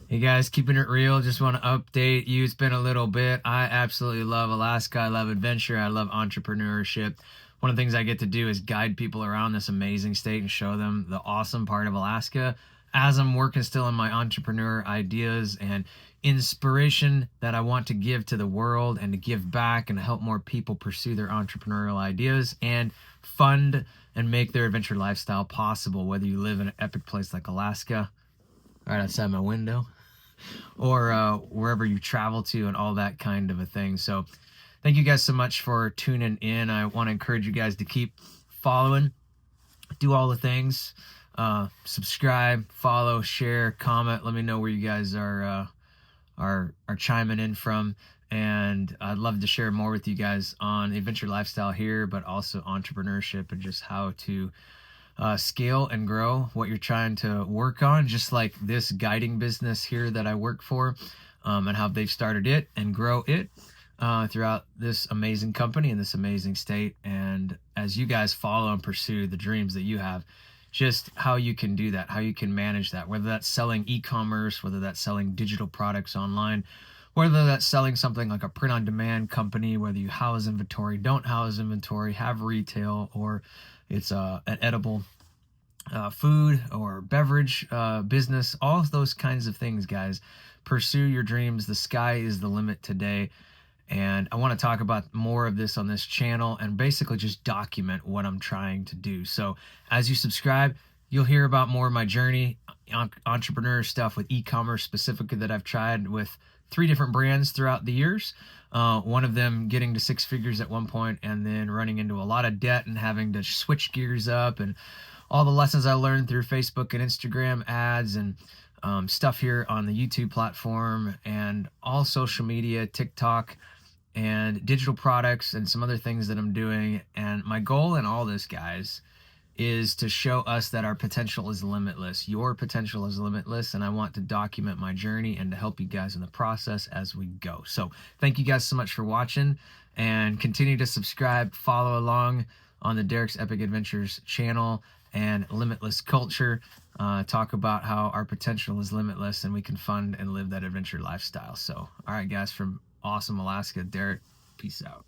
Hey guys, keeping it real. Just want to update you. It's been a little bit. I absolutely love Alaska. I love adventure. I love entrepreneurship. One of the things I get to do is guide people around this amazing state and show them the awesome part of Alaska as I'm working still on my entrepreneur ideas and inspiration that I want to give to the world and to give back and help more people pursue their entrepreneurial ideas and fund and make their adventure lifestyle possible, whether you live in an epic place like Alaska, right outside my window, or wherever you travel to and all that kind of a thing. So thank you guys so much for tuning in. I want to encourage you guys to keep following, do all the things, subscribe, follow, share, comment. Let me know where you guys are chiming in from. And I'd love to share more with you guys on the adventure lifestyle here, but also entrepreneurship and just how to scale and grow what you're trying to work on, just like this guiding business here that I work for, and how they've started it and grow it throughout this amazing company in this amazing state. And as you guys follow and pursue the dreams that you have, just how you can do that, how you can manage that, whether that's selling e-commerce, whether that's selling digital products online, whether that's selling something like a print-on-demand company, whether you house inventory, don't house inventory, have retail, or it's an edible food or beverage business, all of those kinds of things, guys. Pursue your dreams. The sky is the limit today. And I want to talk about more of this on this channel and basically just document what I'm trying to do. So as you subscribe, you'll hear about more of my journey, entrepreneur stuff with e-commerce specifically that I've tried with 3 different brands throughout the years. One of them getting to 6 figures at one point and then running into a lot of debt and having to switch gears up, and all the lessons I learned through Facebook and Instagram ads and stuff here on the YouTube platform and all social media, TikTok, and digital products and some other things that I'm doing. And my goal in all this, guys, is to show us that our potential is limitless. Your potential is limitless, and I want to document my journey and to help you guys in the process as we go. So thank you guys so much for watching, and continue to subscribe, follow along on the Derek's Epic Adventures channel and Limitless Culture. Talk about how our potential is limitless and we can fund and live that adventure lifestyle. So, all right, guys, from awesome Alaska, Derek, peace out.